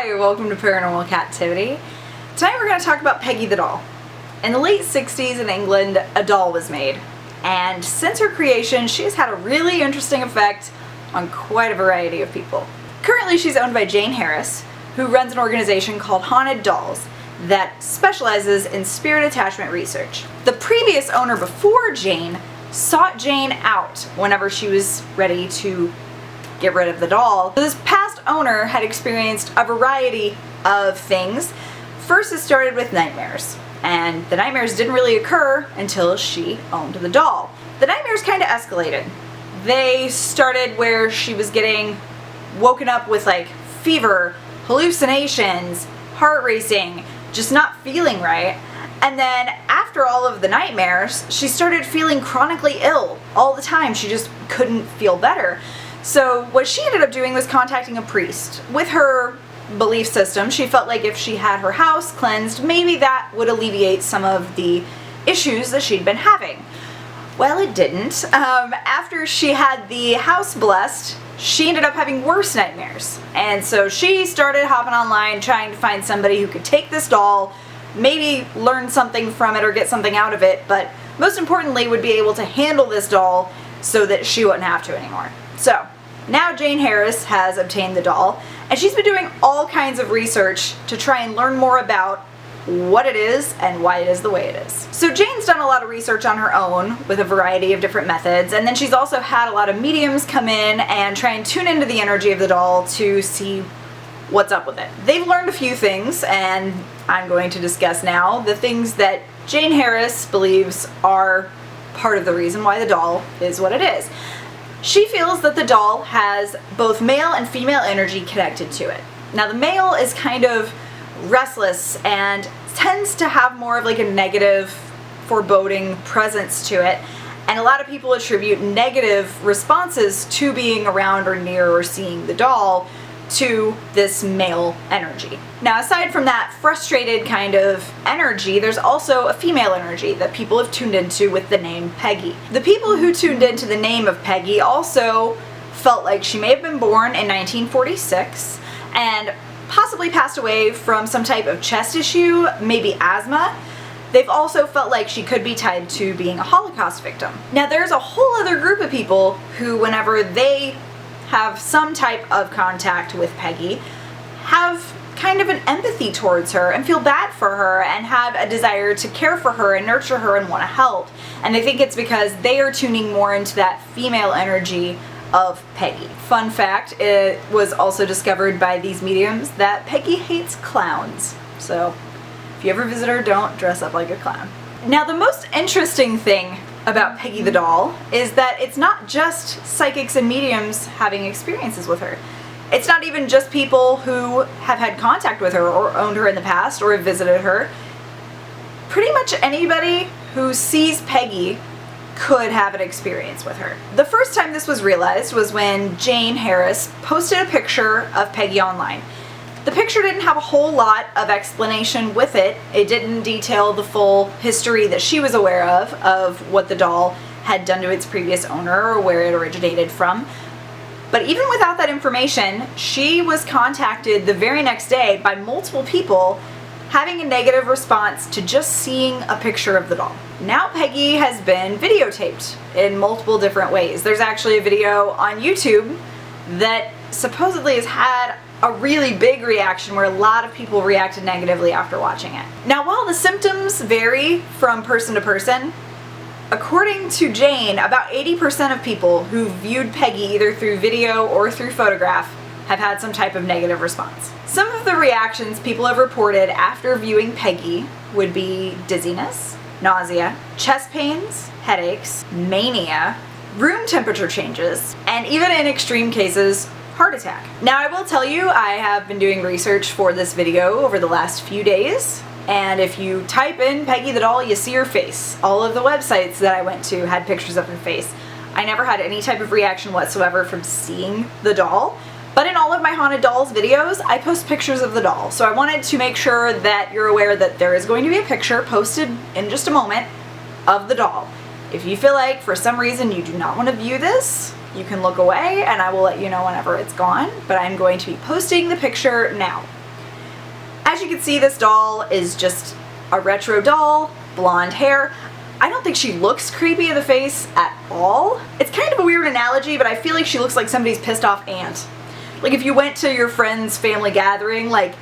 Hi, welcome to Paranormal Captivity. Tonight we're going to talk about Peggy the Doll. In the late 60s in England, a doll was made, and since her creation, she's had a really interesting effect on quite a variety of people. Currently, she's owned by Jane Harris, who runs an organization called Haunted Dolls that specializes in spirit attachment research. The previous owner before Jane sought Jane out whenever she was ready to get rid of the doll. This past owner had experienced a variety of things. First, it started with nightmares, and the nightmares didn't really occur until she owned the doll. The nightmares kind of escalated. They started where she was getting woken up with like fever, hallucinations, heart racing, just not feeling right. And then after all of the nightmares, she started feeling chronically ill all the time. She just couldn't feel better. So what she ended up doing was contacting a priest. With her belief system, she felt like if she had her house cleansed, maybe that would alleviate some of the issues that she'd been having. Well, it didn't. After she had the house blessed, she ended up having worse nightmares. And so she started hopping online trying to find somebody who could take this doll, maybe learn something from it or get something out of it, but most importantly would be able to handle this doll so that she wouldn't have to anymore. So now Jane Harris has obtained the doll, and she's been doing all kinds of research to try and learn more about what it is and why it is the way it is. So Jane's done a lot of research on her own with a variety of different methods, and then she's also had a lot of mediums come in and try and tune into the energy of the doll to see what's up with it. They've learned a few things, and I'm going to discuss now the things that Jane Harris believes are part of the reason why the doll is what it is. She feels that the doll has both male and female energy connected to it. Now the male is kind of restless and tends to have more of like a negative, foreboding presence to it, and a lot of people attribute negative responses to being around or near or seeing the doll to this male energy. Now aside from that frustrated kind of energy, there's also a female energy that people have tuned into with the name Peggy. The people who tuned into the name of Peggy also felt like she may have been born in 1946 and possibly passed away from some type of chest issue, maybe asthma. They've also felt like she could be tied to being a Holocaust victim. Now there's a whole other group of people who, whenever they have some type of contact with Peggy, have kind of an empathy towards her and feel bad for her and have a desire to care for her and nurture her and want to help. And they think it's because they are tuning more into that female energy of Peggy. Fun fact, it was also discovered by these mediums that Peggy hates clowns. So if you ever visit her, don't dress up like a clown. Now the most interesting thing about Peggy the Doll is that it's not just psychics and mediums having experiences with her. It's not even just people who have had contact with her or owned her in the past or have visited her. Pretty much anybody who sees Peggy could have an experience with her. The first time this was realized was when Jane Harris posted a picture of Peggy online. The picture didn't have a whole lot of explanation with it. It didn't detail the full history that she was aware of what the doll had done to its previous owner or where it originated from. But even without that information, she was contacted the very next day by multiple people having a negative response to just seeing a picture of the doll. Now Peggy has been videotaped in multiple different ways. There's actually a video on YouTube that supposedly has had a really big reaction where a lot of people reacted negatively after watching it. Now while the symptoms vary from person to person, according to Jane, about 80% of people who viewed Peggy either through video or through photograph have had some type of negative response. Some of the reactions people have reported after viewing Peggy would be dizziness, nausea, chest pains, headaches, mania, room temperature changes, and even in extreme cases, heart attack. Now I will tell you, I have been doing research for this video over the last few days, and if you type in Peggy the Doll, you see her face. All of the websites that I went to had pictures of her face. I never had any type of reaction whatsoever from seeing the doll, but in all of my Haunted Dolls videos, I post pictures of the doll. So I wanted to make sure that you're aware that there is going to be a picture posted in just a moment of the doll. If you feel like for some reason you do not want to view this, you can look away and I will let you know whenever it's gone, but I'm going to be posting the picture now. As you can see, this doll is just a retro doll, blonde hair. I don't think she looks creepy in the face at all. It's kind of a weird analogy, but I feel like she looks like somebody's pissed off aunt. Like if you went to your friend's family gathering, like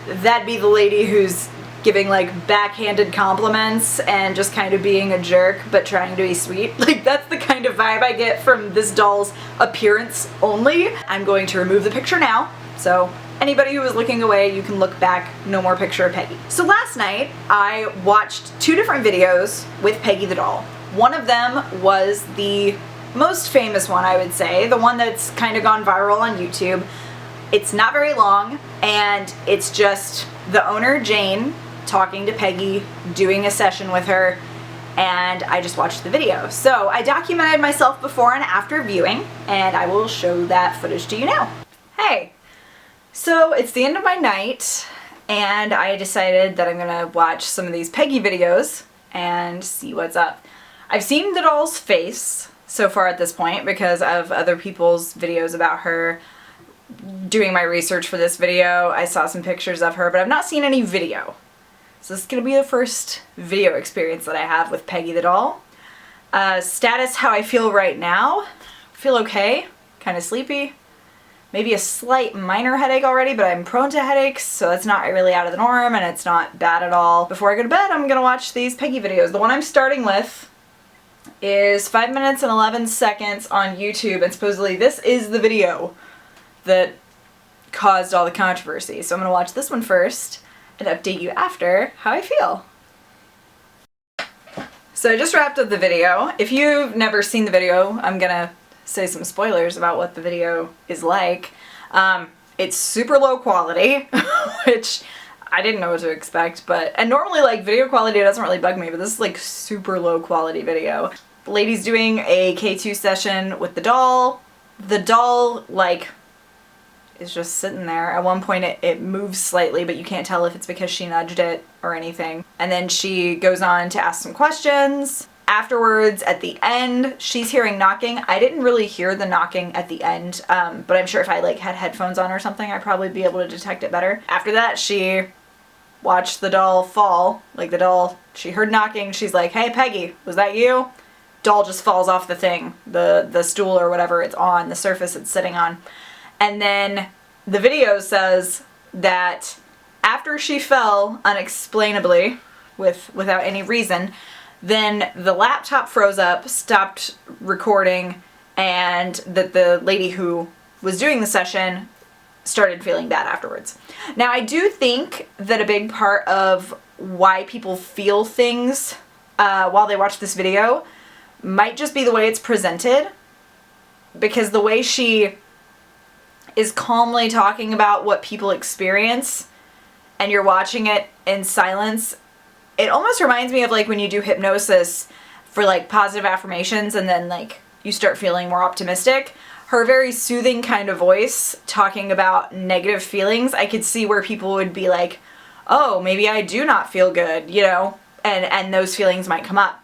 that'd be the lady who's giving like backhanded compliments and just kind of being a jerk but trying to be sweet. Like that's the kind of vibe I get from this doll's appearance only. I'm going to remove the picture now, so anybody who was looking away, you can look back, no more picture of Peggy. So last night I watched 2 different videos with Peggy the doll. One of them was the most famous one, I would say, the one that's kind of gone viral on YouTube. It's not very long, and it's just the owner, Jane, talking to Peggy, doing a session with her, and I just watched the video. So I documented myself before and after viewing, and I will show that footage to you now. Hey, so it's the end of my night, and I decided that I'm gonna watch some of these Peggy videos and see what's up. I've seen the doll's face so far at this point because of other people's videos about her. Doing my research for this video, I saw some pictures of her, but I've not seen any video. So this is going to be the first video experience that I have with Peggy the doll. Status, how I feel right now. Feel okay, kind of sleepy. Maybe a slight minor headache already, but I'm prone to headaches, so that's not really out of the norm, and it's not bad at all. Before I go to bed, I'm going to watch these Peggy videos. The one I'm starting with is 5 minutes and 11 seconds on YouTube, and supposedly this is the video that caused all the controversy. So I'm going to watch this one first and update you after how I feel. So I just wrapped up the video. If you've never seen the video, I'm going to say some spoilers about what the video is like. It's super low quality, which I didn't know what to expect, and normally like video quality doesn't really bug me, but this is like super low quality video. The lady's doing a K2 session with the doll. The doll like is just sitting there. At one point it moves slightly, but you can't tell if it's because she nudged it or anything. And then she goes on to ask some questions. Afterwards, at the end, she's hearing knocking. I didn't really hear the knocking at the end, but I'm sure if I like had headphones on or something, I'd probably be able to detect it better. After that, she watched the doll fall. Like the doll, she heard knocking. She's like, "Hey, Peggy, was that you?" Doll just falls off the thing, the stool or whatever it's on, the surface it's sitting on. And then the video says that after she fell unexplainably, without any reason, then the laptop froze up, stopped recording, and that the lady who was doing the session started feeling bad afterwards. Now I do think that a big part of why people feel things while they watch this video might just be the way it's presented, because the way she is calmly talking about what people experience and you're watching it in silence, it almost reminds me of like when you do hypnosis for like positive affirmations and then like you start feeling more optimistic. Her very soothing kind of voice talking about negative feelings, I could see where people would be like, oh, maybe I do not feel good, you know, and those feelings might come up.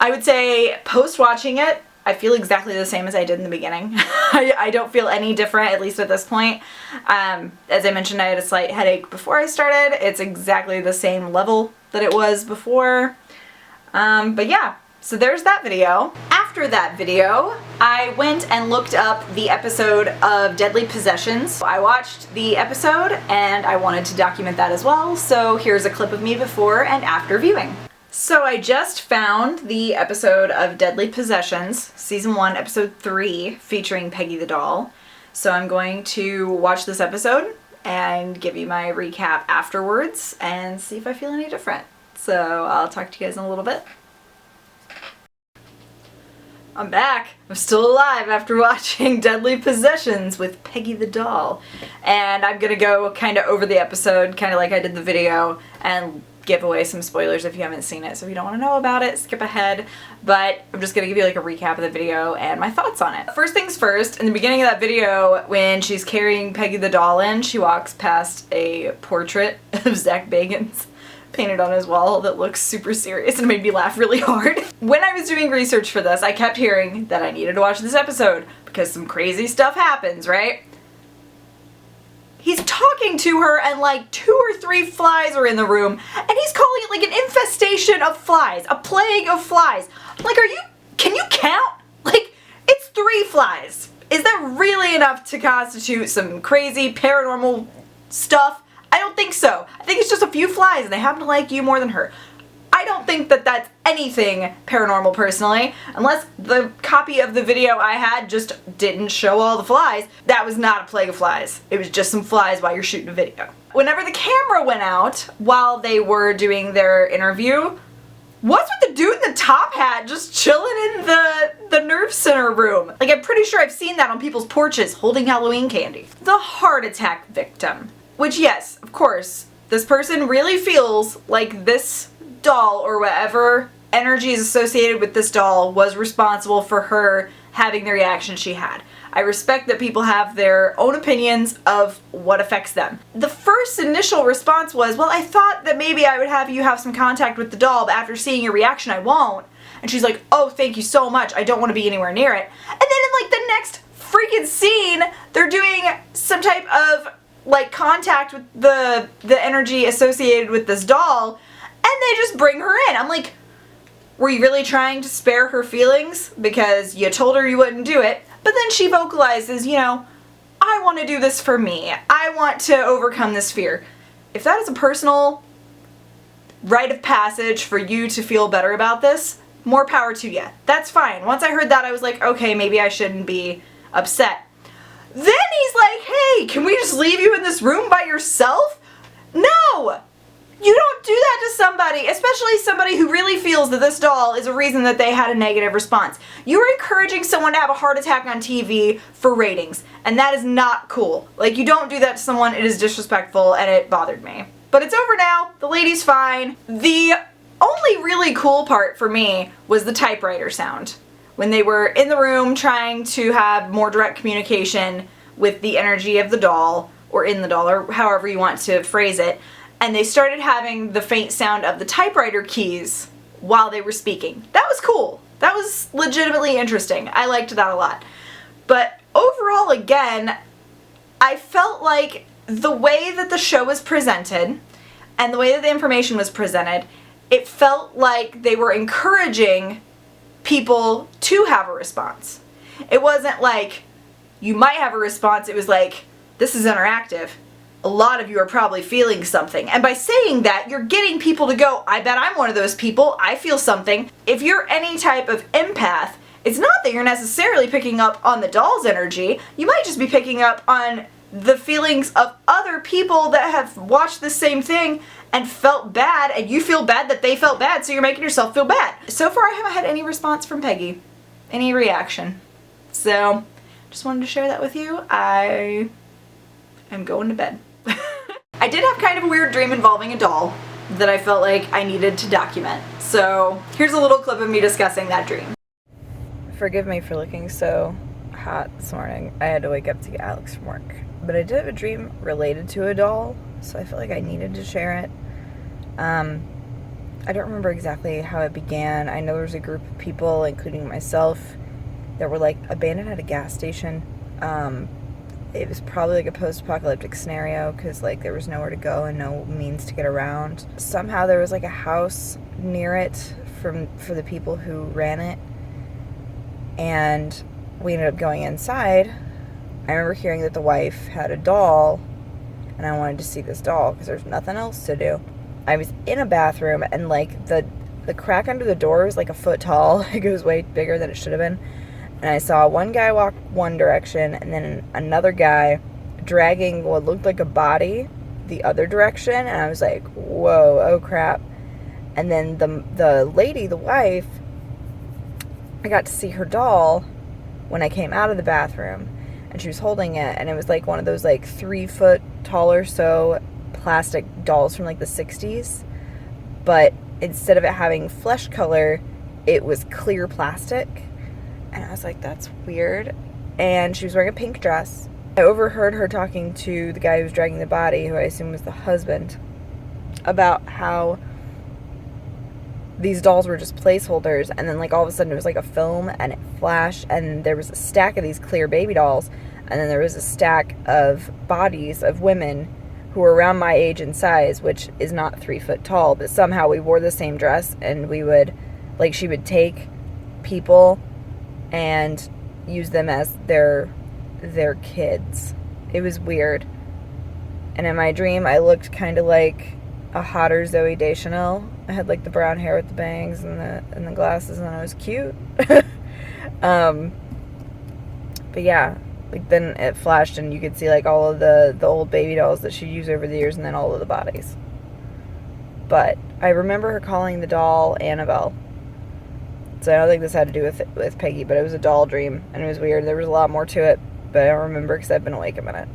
I would say post watching it, I feel exactly the same as I did in the beginning. I don't feel any different, at least at this point. As I mentioned, I had a slight headache before I started. It's exactly the same level that it was before. But yeah, so there's that video. After that video, I went and looked up the episode of Deadly Possessions. I watched the episode and I wanted to document that as well, so here's a clip of me before and after viewing. So I just found the episode of Deadly Possessions, Season 1, Episode 3, featuring Peggy the Doll. So I'm going to watch this episode and give you my recap afterwards and see if I feel any different. So I'll talk to you guys in a little bit. I'm back. I'm still alive after watching Deadly Possessions with Peggy the Doll. And I'm gonna go kind of over the episode, kind of like I did the video, and give away some spoilers if you haven't seen it. So if you don't want to know about it, skip ahead. But I'm just going to give you like a recap of the video and my thoughts on it. First things first, in the beginning of that video, when she's carrying Peggy the Doll in, she walks past a portrait of Zach Bagans painted on his wall that looks super serious and made me laugh really hard. When I was doing research for this, I kept hearing that I needed to watch this episode because some crazy stuff happens, right? he's talking to her and like 2 or 3 flies are in the room and he's calling it like an infestation of flies, a plague of flies. I'm like, can you count? Like, it's 3 flies. Is that really enough to constitute some crazy paranormal stuff? I don't think so. I think it's just a few flies and they happen to like you more than her. I don't think that that's anything paranormal personally, unless the copy of the video I had just didn't show all the flies. That was not a plague of flies. It was just some flies while you're shooting a video. Whenever the camera went out while they were doing their interview, what's with the dude in the top hat just chilling in the nerve center room? Like, I'm pretty sure I've seen that on people's porches holding Halloween candy. The heart attack victim. Which, yes, of course, this person really feels like this doll or whatever energy is associated with this doll was responsible for her having the reaction she had. I respect that people have their own opinions of what affects them. The first initial response was, well, I thought that maybe I would have you have some contact with the doll, but after seeing your reaction, I won't. And she's like, oh, thank you so much. I don't want to be anywhere near it. And then in like the next freaking scene, they're doing some type of like contact with the energy associated with this doll, and they just bring her in. I'm like, were you really trying to spare her feelings because you told her you wouldn't do it? But then she vocalizes, you know, I want to do this for me. I want to overcome this fear. If that is a personal rite of passage for you to feel better about this, more power to you. That's fine. Once I heard that, I was like, okay, maybe I shouldn't be upset. Then he's like, hey, can we just leave you in this room by yourself? No! You don't do that to somebody, especially somebody who really feels that this doll is a reason that they had a negative response. You are encouraging someone to have a heart attack on TV for ratings, and that is not cool. Like, you don't do that to someone, it is disrespectful, and it bothered me. But it's over now, the lady's fine. The only really cool part for me was the typewriter sound. When they were in the room trying to have more direct communication with the energy of the doll, or in the doll, or however you want to phrase it, and they started having the faint sound of the typewriter keys while they were speaking. That was cool. That was legitimately interesting. I liked that a lot. But overall, again, I felt like the way that the show was presented and the way that the information was presented, it felt like they were encouraging people to have a response. It wasn't like, you might have a response. It was like, this is interactive. A lot of you are probably feeling something. And by saying that, you're getting people to go, I bet I'm one of those people. I feel something. If you're any type of empath, it's not that you're necessarily picking up on the doll's energy. You might just be picking up on the feelings of other people that have watched the same thing and felt bad, and you feel bad that they felt bad, so you're making yourself feel bad. So far, I haven't had any response from Peggy. Any reaction. So, just wanted to share that with you. I am going to bed. I did have kind of a weird dream involving a doll that I felt like I needed to document. So here's a little clip of me discussing that dream. Forgive me for looking so hot this morning. I had to wake up to get Alex from work. But I did have a dream related to a doll, so I felt like I needed to share it. I don't remember exactly how it began. I know there was a group of people, including myself, that were like abandoned at a gas station. It was probably like a post-apocalyptic scenario because like there was nowhere to go and no means to get around. Somehow there was like a house near it for the people who ran it, and we ended up going inside. I remember hearing that the wife had a doll, and I wanted to see this doll because there's nothing else to do. I was in a bathroom, and like the crack under the door was like a foot tall. Like, it was way bigger than it should have been. And I saw one guy walk one direction, and then another guy dragging what looked like a body the other direction. And I was like, whoa, oh crap. And then the lady, the wife, I got to see her doll when I came out of the bathroom. And she was holding it, and it was like one of those like 3 foot tall or so plastic dolls from like the 60s. But instead of it having flesh color, it was clear plastic. And I was like, that's weird. And she was wearing a pink dress. I overheard her talking to the guy who was dragging the body, who I assume was the husband, about how these dolls were just placeholders. And then like all of a sudden it was like a film, and it flashed, and there was a stack of these clear baby dolls. and then there was a stack of bodies of women who were around my age and size, which is not 3 foot tall, but somehow we wore the same dress, and we would, like, she would take people and use them as their kids. It was weird. And in my dream, I looked kind of like a hotter Zooey Deschanel. I had like the brown hair with the bangs and the glasses, and I was cute. But yeah, like then it flashed and you could see like all of the old baby dolls that she used over the years, and then all of the bodies. But I remember her calling the doll Annabelle. So I don't think this had to do with Peggy, but it was a doll dream, and it was weird. There was a lot more to it, but I don't remember because I've been awake a minute.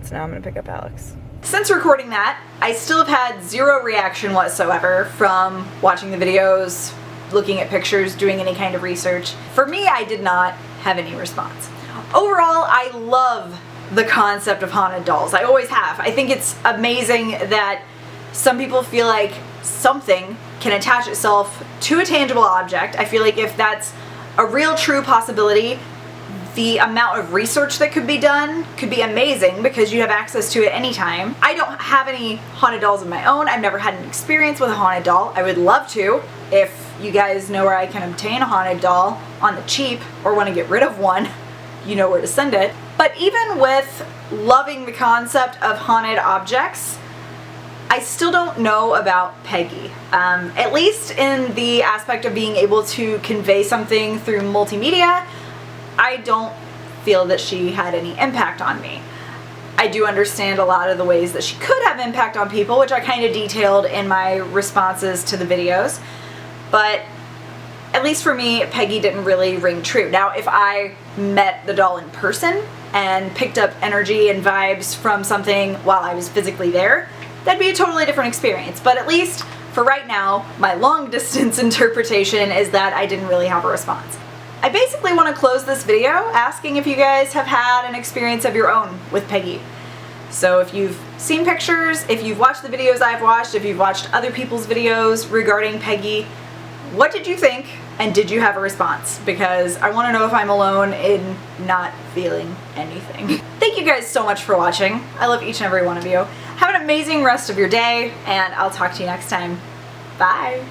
So now I'm going to pick up Alex. Since recording that, I still have had zero reaction whatsoever from watching the videos, looking at pictures, doing any kind of research. For me, I did not have any response. Overall, I love the concept of haunted dolls. I always have. I think it's amazing that some people feel like something can attach itself to a tangible object. I feel like if that's a real true possibility, the amount of research that could be done could be amazing because you have access to it anytime. I don't have any haunted dolls of my own. I've never had an experience with a haunted doll. I would love to. If you guys know where I can obtain a haunted doll on the cheap or want to get rid of one, you know where to send it. But even with loving the concept of haunted objects, I still don't know about Peggy. At least in the aspect of being able to convey something through multimedia, I don't feel that she had any impact on me. I do understand a lot of the ways that she could have impact on people, which I kind of detailed in my responses to the videos, but at least for me, Peggy didn't really ring true. Now, if I met the doll in person and picked up energy and vibes from something while I was physically there, that'd be a totally different experience. But at least for right now, my long distance interpretation is that I didn't really have a response. I basically want to close this video asking if you guys have had an experience of your own with Peggy. So if you've seen pictures, if you've watched the videos I've watched, if you've watched other people's videos regarding Peggy, what did you think, and did you have a response? Because I want to know if I'm alone in not feeling anything. Thank you guys so much for watching. I love each and every one of you. Have an amazing rest of your day, and I'll talk to you next time. Bye!